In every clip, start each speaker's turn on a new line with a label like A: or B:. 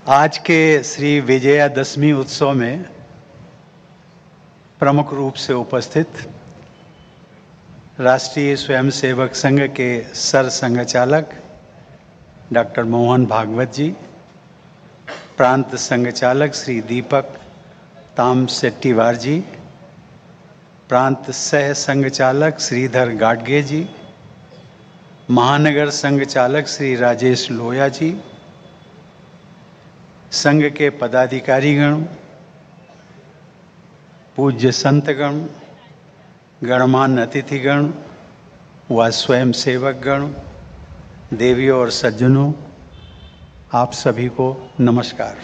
A: आज के श्री विजयादशमी उत्सव में प्रमुख रूप से उपस्थित राष्ट्रीय स्वयंसेवक संघ के सर संघचालक डॉक्टर मोहन भागवत जी, प्रांत संघचालक श्री दीपक ताम सेट्टीवार जी, प्रांत सह संघचालक श्रीधर गाडगे जी, महानगर संघचालक श्री राजेश लोया जी, संघ के पदाधिकारीगण, पूज्य संतगण, गणमान्य अतिथिगण व स्वयं सेवकगण, देवियों और सज्जनों, आप सभी को नमस्कार।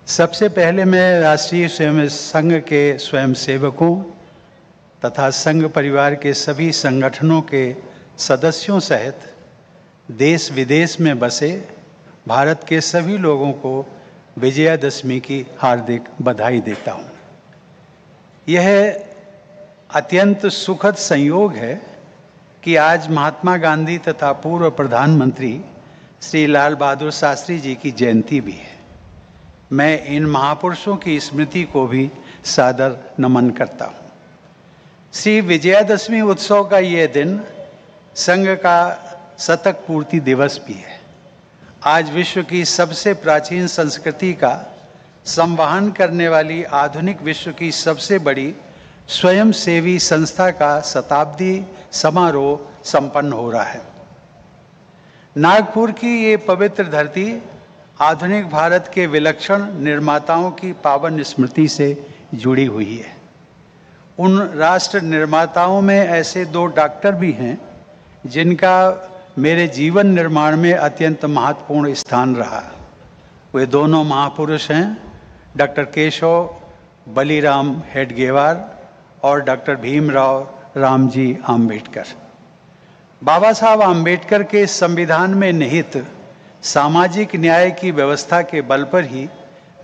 A: सबसे पहले मैं राष्ट्रीय स्वयं संघ के स्वयं सेवकों तथा संघ परिवार के सभी संगठनों के सदस्यों सहित देश विदेश में बसे भारत के सभी लोगों को विजयादशमी की हार्दिक बधाई देता हूँ। यह अत्यंत सुखद संयोग है कि आज महात्मा गांधी तथा पूर्व प्रधानमंत्री श्री लाल बहादुर शास्त्री जी की जयंती भी है। मैं इन महापुरुषों की स्मृति को भी सादर नमन करता हूँ। श्री विजयादशमी उत्सव का यह दिन संघ का शतक पूर्ति दिवस भी है। आज विश्व की सबसे प्राचीन संस्कृति का संवहन करने वाली आधुनिक विश्व की सबसे बड़ी स्वयंसेवी संस्था का शताब्दी समारोह संपन्न हो रहा है। नागपुर की ये पवित्र धरती आधुनिक भारत के विलक्षण निर्माताओं की पावन स्मृति से जुड़ी हुई है। उन राष्ट्र निर्माताओं में ऐसे दो डॉक्टर भी हैं जिनका मेरे जीवन निर्माण में अत्यंत महत्वपूर्ण स्थान रहा। वे दोनों महापुरुष हैं डॉक्टर केशव बलिराम हेडगेवार और डॉक्टर भीमराव रामजी आम्बेडकर। बाबा साहब आम्बेडकर के संविधान में निहित सामाजिक न्याय की व्यवस्था के बल पर ही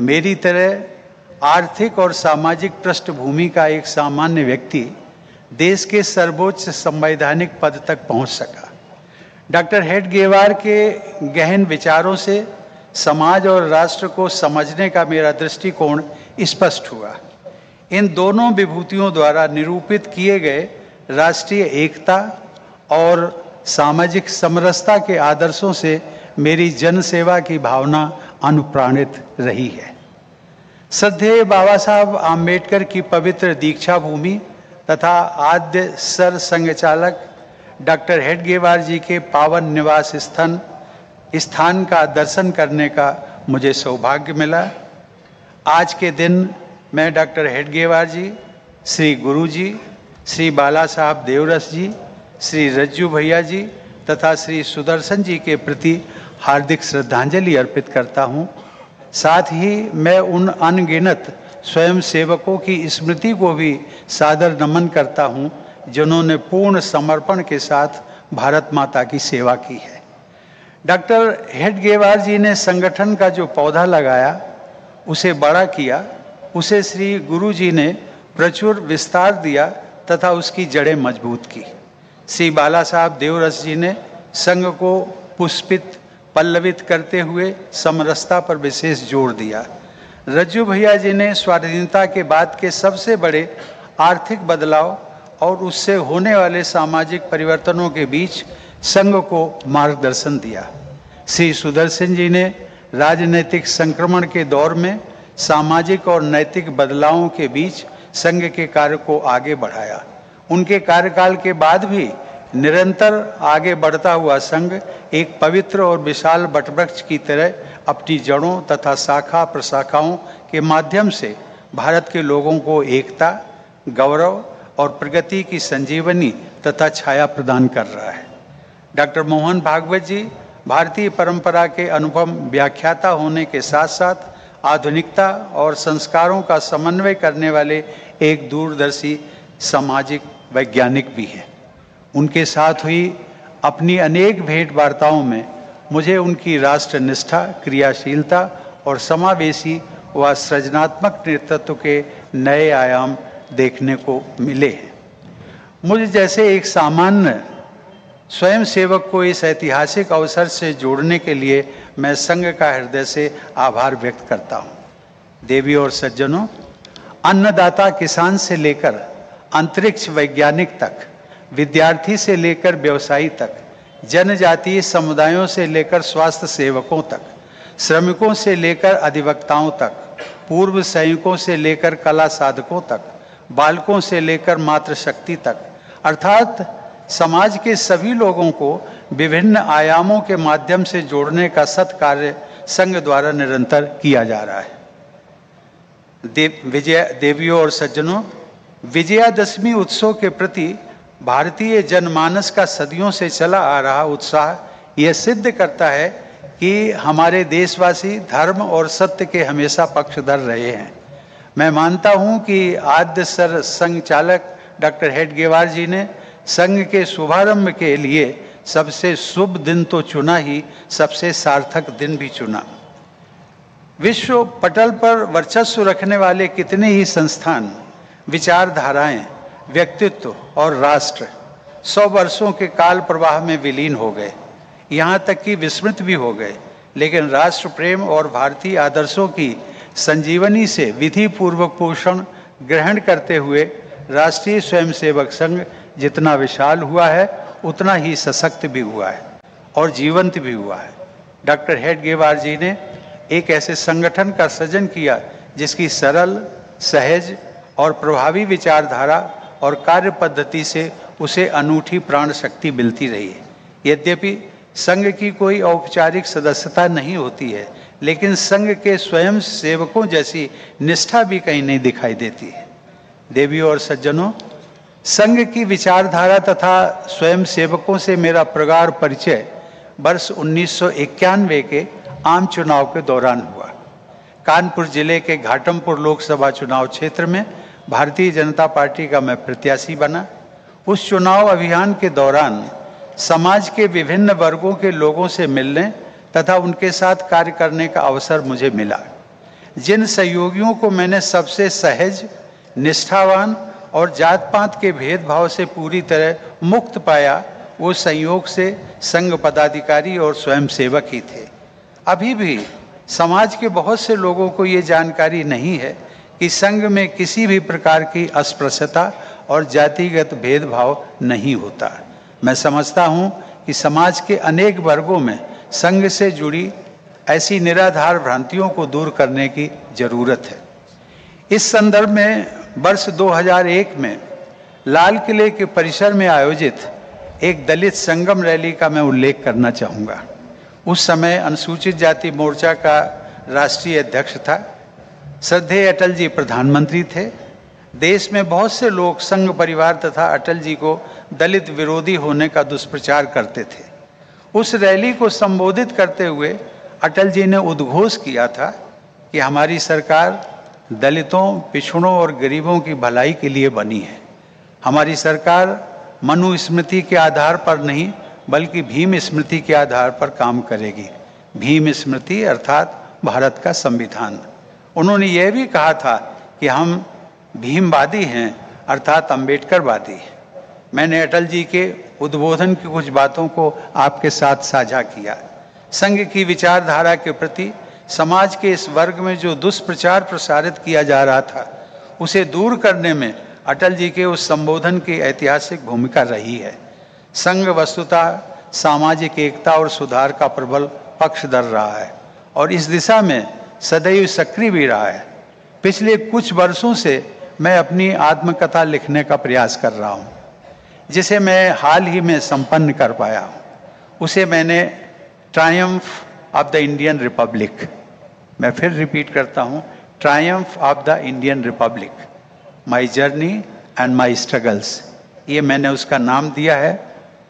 A: मेरी तरह आर्थिक और सामाजिक पृष्ठभूमि का एक सामान्य व्यक्ति देश के सर्वोच्च संवैधानिक पद तक पहुंच सका। डॉक्टर हेडगेवार के गहन विचारों से समाज और राष्ट्र को समझने का मेरा दृष्टिकोण स्पष्ट हुआ। इन दोनों विभूतियों द्वारा निरूपित किए गए राष्ट्रीय एकता और सामाजिक समरसता के आदर्शों से मेरी जनसेवा की भावना अनुप्राणित रही है। श्रद्धेय बाबा साहब आम्बेडकर की पवित्र दीक्षा भूमि तथा आद्य सर संघचालक डॉक्टर हेडगेवार जी के पावन निवास स्थान का दर्शन करने का मुझे सौभाग्य मिला। आज के दिन मैं डॉक्टर हेडगेवार जी, श्री गुरु जी, श्री बाला साहब देवरस जी, श्री रज्जू भैया जी तथा श्री सुदर्शन जी के प्रति हार्दिक श्रद्धांजलि अर्पित करता हूँ। साथ ही मैं उन अनगिनत स्वयं सेवकों की स्मृति को भी सादर नमन करता हूँ जिन्होंने पूर्ण समर्पण के साथ भारत माता की सेवा की है। डॉक्टर हेडगेवार जी ने संगठन का जो पौधा लगाया, उसे बड़ा किया, उसे श्री गुरु जी ने प्रचुर विस्तार दिया तथा उसकी जड़ें मजबूत की। श्री बाला साहब देवरस जी ने संघ को पुष्पित पल्लवित करते हुए समरसता पर विशेष जोर दिया। रज्जू भैया जी ने स्वाधीनता के बाद के सबसे बड़े आर्थिक बदलाव और उससे होने वाले सामाजिक परिवर्तनों के बीच संघ को मार्गदर्शन दिया। श्री सुदर्शन जी ने राजनीतिक संक्रमण के दौर में सामाजिक और नैतिक बदलावों के बीच संघ के कार्य को आगे बढ़ाया। उनके कार्यकाल के बाद भी निरंतर आगे बढ़ता हुआ संघ एक पवित्र और विशाल वटवृक्ष की तरह अपनी जड़ों तथा शाखा प्रशाखाओं के माध्यम से भारत के लोगों को एकता, गौरव और प्रगति की संजीवनी तथा छाया प्रदान कर रहा है। डॉक्टर मोहन भागवत जी भारतीय परंपरा के अनुपम व्याख्याता होने के साथ साथ आधुनिकता और संस्कारों का समन्वय करने वाले एक दूरदर्शी सामाजिक वैज्ञानिक भी हैं। उनके साथ हुई अपनी अनेक भेंट वार्ताओं में मुझे उनकी राष्ट्रनिष्ठा, क्रियाशीलता और समावेशी व सृजनात्मक नेतृत्व के नए आयाम देखने को मिले हैं। मुझ जैसे एक सामान्य स्वयं सेवक को इस ऐतिहासिक अवसर से जोड़ने के लिए मैं संघ का हृदय से आभार व्यक्त करता हूँ। देवी और सज्जनों, अन्नदाता किसान से लेकर अंतरिक्ष वैज्ञानिक तक, विद्यार्थी से लेकर व्यवसायी तक, जनजातीय समुदायों से लेकर स्वास्थ्य सेवकों तक, श्रमिकों से लेकर अधिवक्ताओं तक, पूर्व सैनिकों से लेकर कला साधकों तक, बालकों से लेकर मातृशक्ति तक, अर्थात समाज के सभी लोगों को विभिन्न आयामों के माध्यम से जोड़ने का सत्कार्य संघ द्वारा निरंतर किया जा रहा है। देवियों और सज्जनों, विजयादशमी उत्सव के प्रति भारतीय जनमानस का सदियों से चला आ रहा उत्साह यह सिद्ध करता है कि हमारे देशवासी धर्म और सत्य के हमेशा पक्षधर रहे हैं। मैं मानता हूं कि आद्य सर संघ चालक डॉक्टर हेडगेवार जी ने संघ के शुभारंभ के लिए सबसे शुभ दिन तो चुना ही, सबसे सार्थक दिन भी चुना। विश्व पटल पर वर्चस्व रखने वाले कितने ही संस्थान, विचारधाराएं, व्यक्तित्व और राष्ट्र 100 वर्षों के काल प्रवाह में विलीन हो गए, यहाँ तक कि विस्मृत भी हो गए, लेकिन राष्ट्र प्रेम और भारतीय आदर्शों की संजीवनी से विधि पूर्वक पोषण ग्रहण करते हुए राष्ट्रीय स्वयंसेवक संघ जितना विशाल हुआ है उतना ही सशक्त भी हुआ है और जीवंत भी हुआ है। डॉक्टर हेडगेवार जी ने एक ऐसे संगठन का सृजन किया जिसकी सरल, सहज और प्रभावी विचारधारा और कार्य पद्धति से उसे अनूठी प्राण शक्ति मिलती रही है। यद्यपि संघ की कोई औपचारिक सदस्यता नहीं होती है, लेकिन संघ के स्वयं सेवकों जैसी निष्ठा भी कहीं नहीं दिखाई देती है। देवियों और सज्जनों, संघ की विचारधारा तथा स्वयं सेवकों से मेरा प्रगाढ़ परिचय वर्ष 1991 के आम चुनाव के दौरान हुआ। कानपुर जिले के घाटमपुर लोकसभा चुनाव क्षेत्र में भारतीय जनता पार्टी का मैं प्रत्याशी बना। उस चुनाव अभियान के दौरान समाज के विभिन्न वर्गों के लोगों से मिलने तथा उनके साथ कार्य करने का अवसर मुझे मिला। जिन सहयोगियों को मैंने सबसे सहज, निष्ठावान और जात पात के भेदभाव से पूरी तरह मुक्त पाया, वो संयोग से संघ पदाधिकारी और स्वयंसेवक ही थे। अभी भी समाज के बहुत से लोगों को ये जानकारी नहीं है कि संघ में किसी भी प्रकार की अस्पृश्यता और जातिगत भेदभाव नहीं होता। मैं समझता हूँ कि समाज के अनेक वर्गों में संघ से जुड़ी ऐसी निराधार भ्रांतियों को दूर करने की जरूरत है। इस संदर्भ में वर्ष 2001 में लाल किले के परिसर में आयोजित एक दलित संगम रैली का मैं उल्लेख करना चाहूँगा। उस समय अनुसूचित जाति मोर्चा का राष्ट्रीय अध्यक्ष था। श्रद्धेय अटल जी प्रधानमंत्री थे। देश में बहुत से लोग संघ परिवार तथा अटल जी को दलित विरोधी होने का दुष्प्रचार करते थे। उस रैली को संबोधित करते हुए अटल जी ने उद्घोष किया था कि हमारी सरकार दलितों, पिछड़ों और गरीबों की भलाई के लिए बनी है। हमारी सरकार मनुस्मृति के आधार पर नहीं बल्कि भीम स्मृति के आधार पर काम करेगी। भीम स्मृति अर्थात भारत का संविधान। उन्होंने यह भी कहा था कि हम भीमवादी हैं अर्थात अम्बेडकरवादी हैं। मैंने अटल जी के उद्बोधन की कुछ बातों को आपके साथ साझा किया। संघ की विचारधारा के प्रति समाज के इस वर्ग में जो दुष्प्रचार प्रसारित किया जा रहा था, उसे दूर करने में अटल जी के उस संबोधन की ऐतिहासिक भूमिका रही है। संघ वस्तुतः सामाजिक एकता और सुधार का प्रबल पक्षधर रहा है और इस दिशा में सदैव सक्रिय भी रहा है। पिछले कुछ वर्षों से मैं अपनी आत्मकथा लिखने का प्रयास कर रहा हूँ, जिसे मैं हाल ही में संपन्न कर पाया हूँ। उसे मैंने Triumph of the Indian Republic, मैं फिर रिपीट करता हूँ, Triumph of the Indian Republic, my journey and my struggles, ये मैंने उसका नाम दिया है।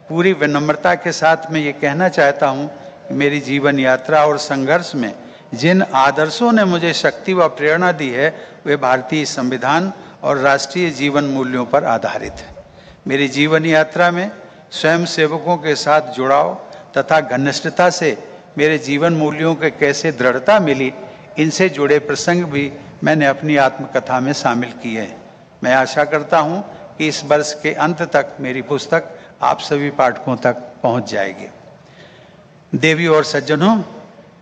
A: पूरी विनम्रता के साथ मैं ये कहना चाहता हूँ कि मेरी जीवन यात्रा और संघर्ष में जिन आदर्शों ने मुझे शक्ति व प्रेरणा दी है, वे भारतीय संविधान और राष्ट्रीय जीवन मूल्यों पर आधारित है। मेरी जीवन यात्रा में स्वयं सेवकों के साथ जुड़ाव तथा घनिष्ठता से मेरे जीवन मूल्यों के कैसे दृढ़ता मिली, इनसे जुड़े प्रसंग भी मैंने अपनी आत्मकथा में शामिल किए हैं। मैं आशा करता हूँ कि इस वर्ष के अंत तक मेरी पुस्तक आप सभी पाठकों तक पहुंच जाएगी। देवी और सज्जनों,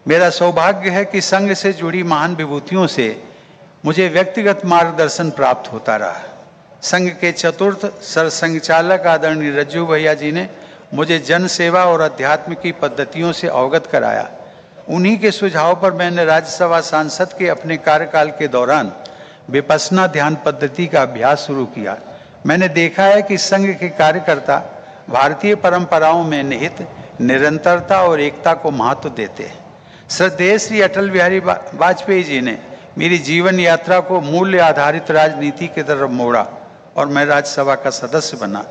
A: मेरा सौभाग्य है कि संघ से जुड़ी महान विभूतियों से मुझे व्यक्तिगत मार्गदर्शन प्राप्त होता रहा। संघ के चतुर्थ सरसंघचालक आदरणीय रज्जू भैया जी ने मुझे जन सेवा और अध्यात्म की पद्धतियों से अवगत कराया। उन्हीं के सुझाव पर मैंने राज्यसभा सांसद के अपने कार्यकाल के दौरान विपश्यना ध्यान पद्धति का अभ्यास शुरू किया। मैंने देखा है कि संघ के कार्यकर्ता भारतीय परंपराओं में निहित निरंतरता और एकता को महत्व देते हैं। श्रद्धेय श्री अटल बिहारी वाजपेयी जी ने मेरी जीवन यात्रा को मूल्य आधारित राजनीति की तरफ मोड़ा और मैं राज्यसभा का सदस्य बना।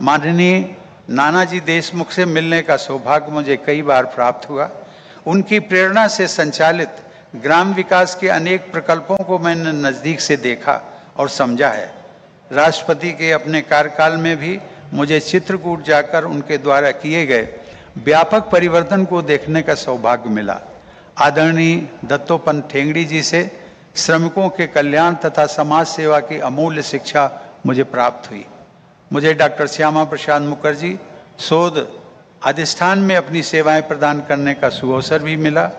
A: माननीय नानाजी देशमुख से मिलने का सौभाग्य मुझे कई बार प्राप्त हुआ। उनकी प्रेरणा से संचालित ग्राम विकास के अनेक प्रकल्पों को मैंने नज़दीक से देखा और समझा है। राष्ट्रपति के अपने कार्यकाल में भी मुझे चित्रकूट जाकर उनके द्वारा किए गए व्यापक परिवर्तन को देखने का सौभाग्य मिला। आदरणीय दत्तोपंत ठेंगड़ी जी से श्रमिकों के कल्याण तथा समाज सेवा की अमूल्य शिक्षा मुझे प्राप्त हुई। मुझे डॉक्टर श्यामा प्रसाद मुखर्जी शोध अधिष्ठान में अपनी सेवाएं प्रदान करने का सुअवसर भी मिला।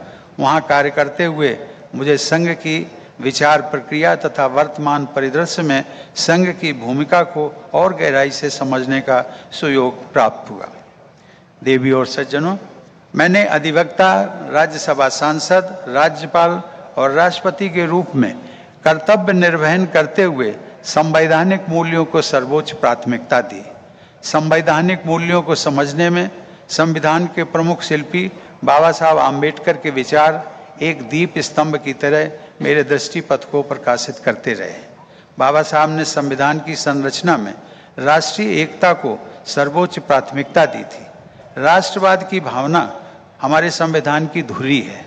A: वहां कार्य करते हुए मुझे संघ की विचार प्रक्रिया तथा वर्तमान परिदृश्य में संघ की भूमिका को और गहराई से समझने का सुयोग प्राप्त हुआ। देवी और सज्जनों, मैंने अधिवक्ता, राज्यसभा सांसद, राज्यपाल और राष्ट्रपति के रूप में कर्तव्य निर्वहन करते हुए संवैधानिक मूल्यों को सर्वोच्च प्राथमिकता दी। संवैधानिक मूल्यों को समझने में संविधान के प्रमुख शिल्पी बाबा साहब आम्बेडकर के विचार एक दीप स्तंभ की तरह मेरे दृष्टिपथ को प्रकाशित करते रहे। बाबा साहब ने संविधान की संरचना में राष्ट्रीय एकता को सर्वोच्च प्राथमिकता दी थी। राष्ट्रवाद की भावना हमारे संविधान की धुरी है।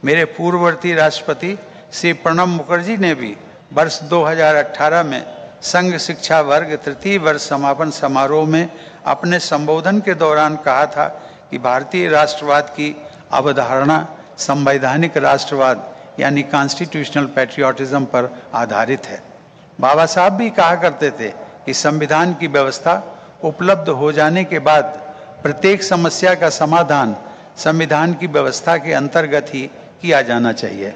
A: मेरे पूर्ववर्ती राष्ट्रपति श्री प्रणब मुखर्जी ने भी वर्ष 2018 में संघ शिक्षा वर्ग तृतीय वर्ष समापन समारोह में अपने संबोधन के दौरान कहा था कि भारतीय राष्ट्रवाद की अवधारणा संवैधानिक राष्ट्रवाद यानी कॉन्स्टिट्यूशनल पैट्रियोटिज्म पर आधारित है। बाबा साहब भी कहा करते थे कि संविधान की व्यवस्था उपलब्ध हो जाने के बाद प्रत्येक समस्या का समाधान संविधान की व्यवस्था के अंतर्गत ही किया जाना चाहिए।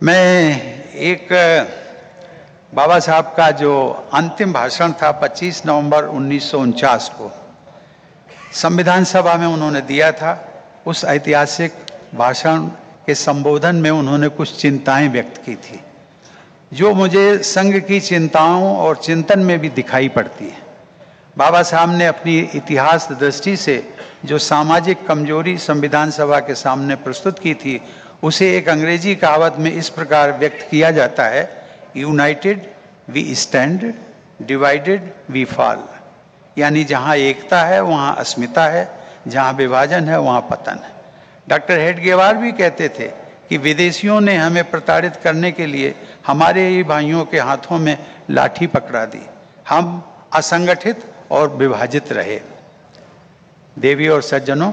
A: मैं एक बाबा साहब का जो अंतिम भाषण था 25 नवंबर 1949 को संविधान सभा में उन्होंने दिया था। उस ऐतिहासिक भाषण के संबोधन में उन्होंने कुछ चिंताएं व्यक्त की थी जो मुझे संघ की चिंताओं और चिंतन में भी दिखाई पड़ती है। बाबा साहब ने अपनी इतिहास दृष्टि से जो सामाजिक कमजोरी संविधान सभा के सामने प्रस्तुत की थी उसे एक अंग्रेजी कहावत में इस प्रकार व्यक्त किया जाता है, united we stand, divided we fall. यानी जहाँ एकता है वहाँ अस्मिता है, जहाँ विभाजन है वहाँ पतन है। डॉक्टर हेडगेवार भी कहते थे कि विदेशियों ने हमें प्रताड़ित करने के लिए हमारे ही भाइयों के हाथों में लाठी पकड़ा दी। हम असंगठित और विभाजित रहे। देवी और सज्जनों,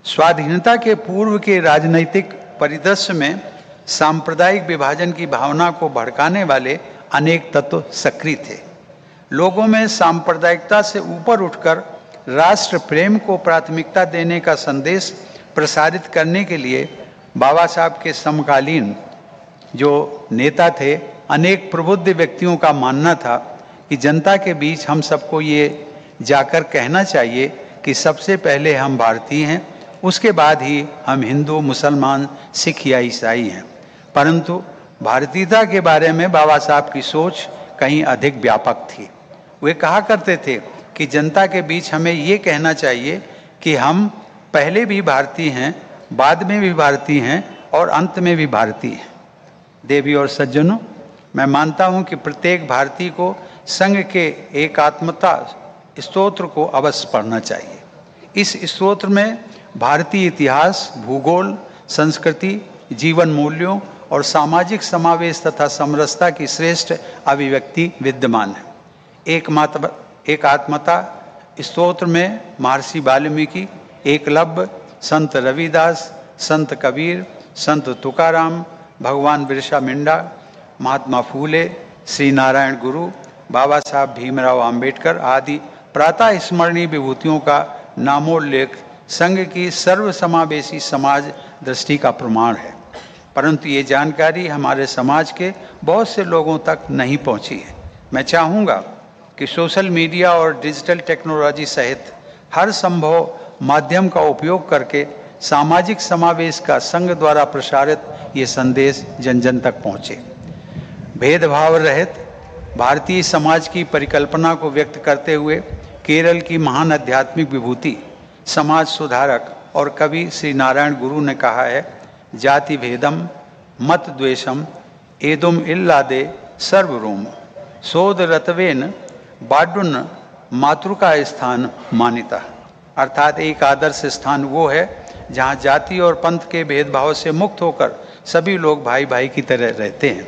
A: स्वाधीनता के पूर्व के राजनीतिक परिदृश्य में सांप्रदायिक विभाजन की भावना को भड़काने वाले अनेक तत्व सक्रिय थे। लोगों में सांप्रदायिकता से ऊपर उठकर राष्ट्र प्रेम को प्राथमिकता देने का संदेश प्रसारित करने के लिए बाबा साहब के समकालीन जो नेता थे, अनेक प्रबुद्ध व्यक्तियों का मानना था कि जनता के बीच हम सबको ये जाकर कहना चाहिए कि सबसे पहले हम भारतीय हैं, उसके बाद ही हम हिंदू, मुसलमान, सिख या ईसाई हैं। परंतु भारतीयता के बारे में बाबा साहब की सोच कहीं अधिक व्यापक थी। वे कहा करते थे कि जनता के बीच हमें ये कहना चाहिए कि हम पहले भी भारतीय हैं, बाद में भी भारतीय हैं और अंत में भी भारतीय हैं। देवी और सज्जनों, मैं मानता हूं कि प्रत्येक भारतीय को संघ के एकात्मता स्तोत्र को अवश्य पढ़ना चाहिए। इस स्तोत्र में भारतीय इतिहास, भूगोल, संस्कृति, जीवन मूल्यों और सामाजिक समावेश तथा समरसता की श्रेष्ठ अभिव्यक्ति विद्यमान है। एकात्मता स्तोत्र में महर्षि वाल्मीकि, एकलव्य, संत रविदास, संत कबीर, संत तुकाराम, भगवान बिरसा मुंडा, महात्मा फूले, श्री नारायण गुरु, बाबा साहब भीमराव अंबेडकर आदि प्रातः स्मरणीय विभूतियों का नामोल्लेख संघ की सर्वसमावेशी समाज दृष्टि का प्रमाण है। परंतु ये जानकारी हमारे समाज के बहुत से लोगों तक नहीं पहुंची है। मैं चाहूँगा कि सोशल मीडिया और डिजिटल टेक्नोलॉजी सहित हर संभव माध्यम का उपयोग करके सामाजिक समावेश का संघ द्वारा प्रसारित ये संदेश जन जन तक पहुँचे। भेदभाव रहित भारतीय समाज की परिकल्पना को व्यक्त करते हुए केरल की महान आध्यात्मिक विभूति, समाज सुधारक और कवि श्री नारायण गुरु ने कहा है, जाति भेदम मत द्वेषम एदुम इल्लादे सर्वरोम सोद रतवेन बाडुन मातृका स्थान मानिता। अर्थात एक आदर्श स्थान वो है जहाँ जाति और पंथ के भेदभाव से मुक्त होकर सभी लोग भाई भाई की तरह रहते हैं।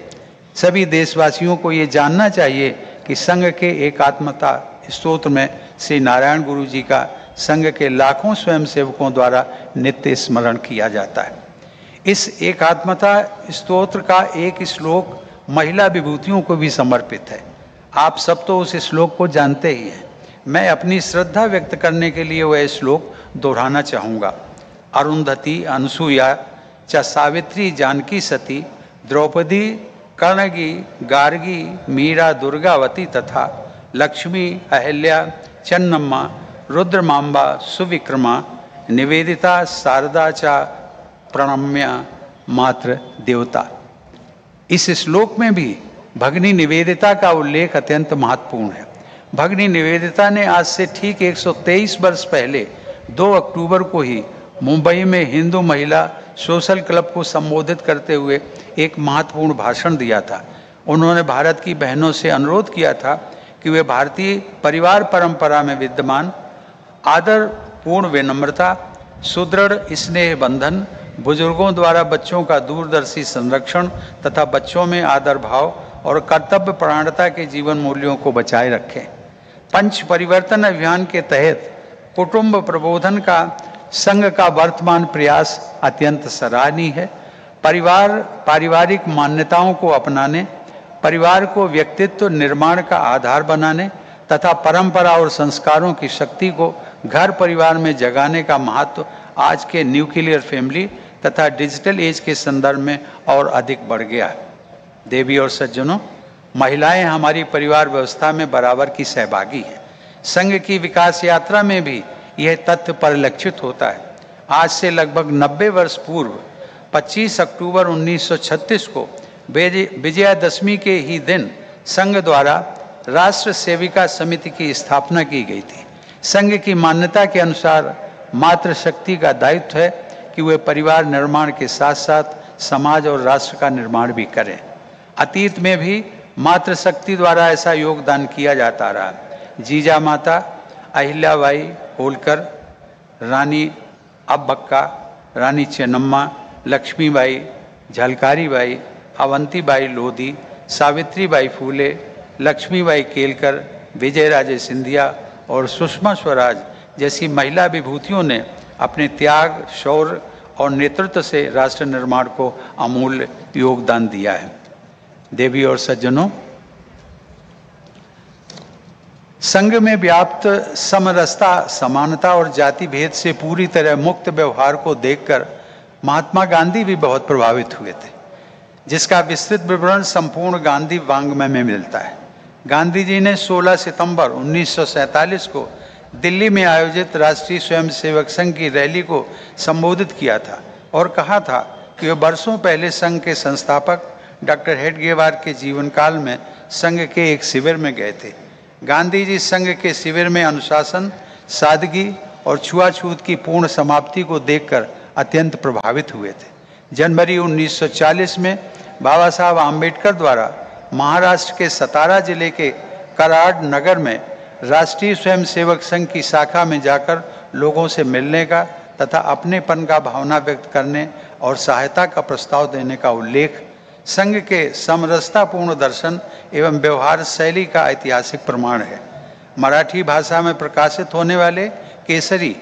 A: सभी देशवासियों को ये जानना चाहिए कि संघ के एकात्मता स्तोत्र में श्री नारायण गुरु जी का संघ के लाखों स्वयंसेवकों द्वारा नित्य स्मरण किया जाता है। इस एकात्मता स्तोत्र का एक श्लोक महिला विभूतियों को भी समर्पित है। आप सब तो उस श्लोक को जानते ही हैं। मैं अपनी श्रद्धा व्यक्त करने के लिए वह श्लोक दोहराना चाहूँगा। अरुंधति अनुसूया च सावित्री जानकी सती द्रौपदी कर्णगी गार्गी मीरा दुर्गावती तथा लक्ष्मी अहिल्या चन्नम्मा रुद्रमांबा सुविक्रमा निवेदिता शारदा चा प्रणम्य मात्र देवता। इस श्लोक में भी भगनी निवेदिता का उल्लेख अत्यंत महत्वपूर्ण है। भगनी निवेदिता ने आज से ठीक 123 वर्ष पहले 2 अक्टूबर को ही मुंबई में हिंदू महिला सोशल क्लब को संबोधित करते हुए एक महत्वपूर्ण भाषण दिया था। उन्होंने भारत की बहनों से अनुरोध किया था कि वे भारतीय परिवार परंपरा में विद्यमान आदर पूर्ण विनम्रता, सुदृढ़ स्नेह बंधन, बुजुर्गों द्वारा बच्चों का दूरदर्शी संरक्षण तथा बच्चों में आदर भाव और कर्तव्य परायणता के जीवन मूल्यों को बचाए रखें। पंच परिवर्तन अभियान के तहत कुटुंब प्रबोधन का संघ का वर्तमान प्रयास अत्यंत सराहनीय है। पारिवारिक मान्यताओं को अपनाने, परिवार को व्यक्तित्व निर्माण का आधार बनाने तथा परंपरा और संस्कारों की शक्ति को घर परिवार में जगाने का महत्व आज के न्यूक्लियर फैमिली तथा डिजिटल एज के संदर्भ में और अधिक बढ़ गया है। देवी और सज्जनों, महिलाएं हमारी परिवार व्यवस्था में बराबर की सहभागी हैं। संघ की विकास यात्रा में भी यह तथ्य परिलक्षित होता है। आज से लगभग 90 वर्ष पूर्व 25 अक्टूबर 1936 को विजयादशमी के ही दिन संघ द्वारा राष्ट्र सेविका समिति की स्थापना की गई थी। संघ की मान्यता के अनुसार मातृशक्ति का दायित्व है कि वे परिवार निर्माण के साथ साथ समाज और राष्ट्र का निर्माण भी करें। अतीत में भी मातृशक्ति द्वारा ऐसा योगदान किया जाता रहा। जीजा माता अहिल्याबाई होलकर, रानी अब्बक्का, रानी चेन्नम्मा, लक्ष्मीबाई, झलकारी अवंतीबाई लोधी, सावित्रीबाई फूले, लक्ष्मीबाई केलकर, विजयराजे सिंधिया और सुषमा स्वराज जैसी महिला विभूतियों ने अपने त्याग, शौर्य और नेतृत्व से राष्ट्र निर्माण को अमूल्य योगदान दिया है। देवी और सज्जनों, संघ में व्याप्त समरसता, समानता और जाति भेद से पूरी तरह मुक्त व्यवहार को देखकर महात्मा गांधी भी बहुत प्रभावित हुए थे, जिसका विस्तृत विवरण संपूर्ण गांधी वाङ्मय में मिलता है। गांधी जी ने 16 सितंबर 1947 को दिल्ली में आयोजित राष्ट्रीय स्वयंसेवक संघ की रैली को संबोधित किया था और कहा था कि वे वर्षों पहले संघ के संस्थापक डॉक्टर हेडगेवार के जीवन काल में संघ के एक शिविर में गए थे। गांधी जी संघ के शिविर में अनुशासन, सादगी और छुआछूत की पूर्ण समाप्ति को देखकर अत्यंत प्रभावित हुए थे। जनवरी 1940 में बाबा साहब आम्बेडकर द्वारा महाराष्ट्र के सतारा जिले के कराड नगर में राष्ट्रीय स्वयंसेवक संघ की शाखा में जाकर लोगों से मिलने का तथा अपनेपन का भावना व्यक्त करने और सहायता का प्रस्ताव देने का उल्लेख संघ के समरसतापूर्ण दर्शन एवं व्यवहार शैली का ऐतिहासिक प्रमाण है। मराठी भाषा में प्रकाशित होने वाले केसरी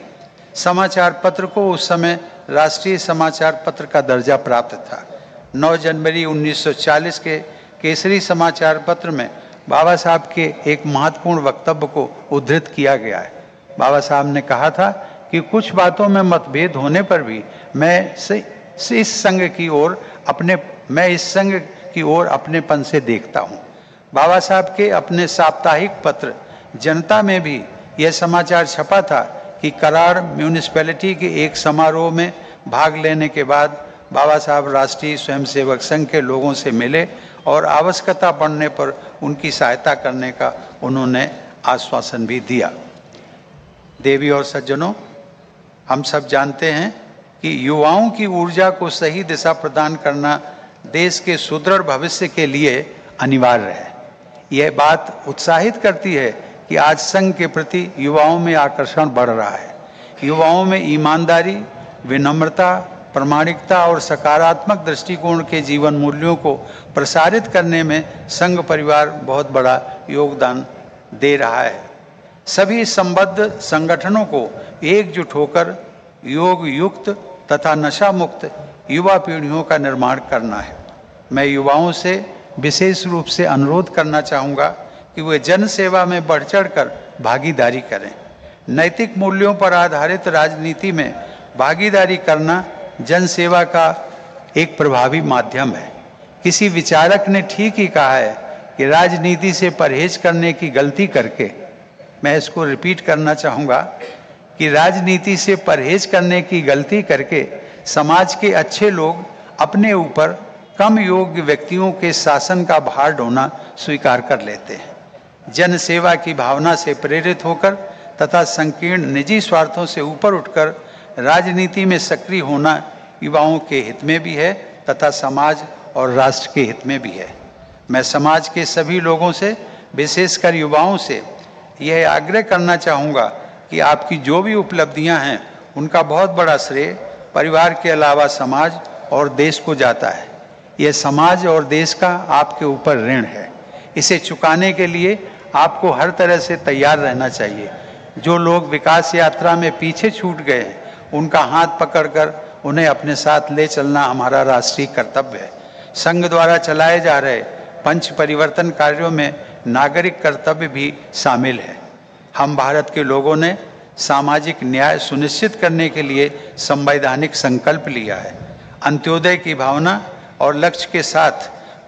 A: समाचार पत्र को उस समय राष्ट्रीय समाचार पत्र का दर्जा प्राप्त था। 9 जनवरी 1940 के केसरी समाचार पत्र में बाबा साहब के एक महत्वपूर्ण वक्तव्य को उद्धृत किया गया है। बाबा साहब ने कहा था कि कुछ बातों में मतभेद होने पर भी मैं इस संघ की ओर अपनेपन से देखता हूँ। बाबा साहब के अपने साप्ताहिक पत्र जनता में भी यह समाचार छपा था कि कराड़ म्यूनिसिपैलिटी के एक समारोह में भाग लेने के बाद बाबा साहब राष्ट्रीय स्वयंसेवक संघ के लोगों से मिले और आवश्यकता पड़ने पर उनकी सहायता करने का उन्होंने आश्वासन भी दिया। देवी और सज्जनों, हम सब जानते हैं कि युवाओं की ऊर्जा को सही दिशा प्रदान करना देश के सुदृढ़ भविष्य के लिए अनिवार्य है। यह बात उत्साहित करती है कि आज संघ के प्रति युवाओं में आकर्षण बढ़ रहा है। युवाओं में ईमानदारी, विनम्रता, प्रामाणिकता और सकारात्मक दृष्टिकोण के जीवन मूल्यों को प्रसारित करने में संघ परिवार बहुत बड़ा योगदान दे रहा है। सभी संबद्ध संगठनों को एकजुट होकर योग युक्त तथा नशा मुक्त युवा पीढ़ियों का निर्माण करना है। मैं युवाओं से विशेष रूप से अनुरोध करना चाहूँगा कि वे जन सेवा में बढ़ चढ़कर भागीदारी करें। नैतिक मूल्यों पर आधारित राजनीति में भागीदारी करना जन सेवा का एक प्रभावी माध्यम है। किसी विचारक ने ठीक ही कहा है कि राजनीति से परहेज करने की गलती करके, मैं इसको रिपीट करना चाहूँगा कि राजनीति से परहेज करने की गलती करके समाज के अच्छे लोग अपने ऊपर कम योग्य व्यक्तियों के शासन का भार ढोना स्वीकार कर लेते हैं। जन सेवा की भावना से प्रेरित होकर तथा संकीर्ण निजी स्वार्थों से ऊपर उठकर राजनीति में सक्रिय होना युवाओं के हित में भी है तथा समाज और राष्ट्र के हित में भी है। मैं समाज के सभी लोगों से, विशेषकर युवाओं से यह आग्रह करना चाहूँगा कि आपकी जो भी उपलब्धियां हैं उनका बहुत बड़ा श्रेय परिवार के अलावा समाज और देश को जाता है। यह समाज और देश का आपके ऊपर ऋण है। इसे चुकाने के लिए आपको हर तरह से तैयार रहना चाहिए। जो लोग विकास यात्रा में पीछे छूट गए हैं उनका हाथ पकड़कर उन्हें अपने साथ ले चलना हमारा राष्ट्रीय कर्तव्य है। संघ द्वारा चलाए जा रहे पंच परिवर्तन कार्यों में नागरिक कर्तव्य भी शामिल है। हम भारत के लोगों ने सामाजिक न्याय सुनिश्चित करने के लिए संवैधानिक संकल्प लिया है। अंत्योदय की भावना और लक्ष्य के साथ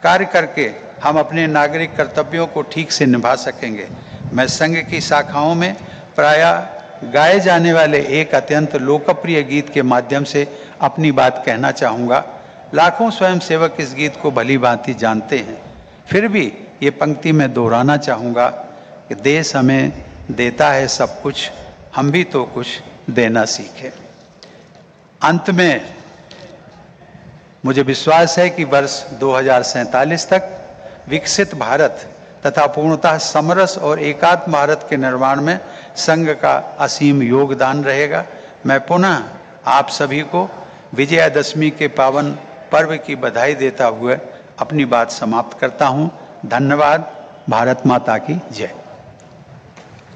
A: कार्य करके हम अपने नागरिक कर्तव्यों को ठीक से निभा सकेंगे। मैं संघ की शाखाओं में प्रायः गाए जाने वाले एक अत्यंत लोकप्रिय गीत के माध्यम से अपनी बात कहना चाहूँगा। लाखों स्वयंसेवक इस गीत को भली भांति जानते हैं, फिर भी ये पंक्ति मैं दोहराना चाहूँगा कि देश हमें देता है सब कुछ, हम भी तो कुछ देना सीखें। अंत में मुझे विश्वास है कि वर्ष 2047 तक विकसित भारत तथा पूर्णतः समरस और एकात्म भारत के निर्माण में संघ का असीम योगदान रहेगा। मैं पुनः आप सभी को विजयादशमी के पावन पर्व की बधाई देता हुए अपनी बात समाप्त करता हूँ। धन्यवाद। भारत माता की जय।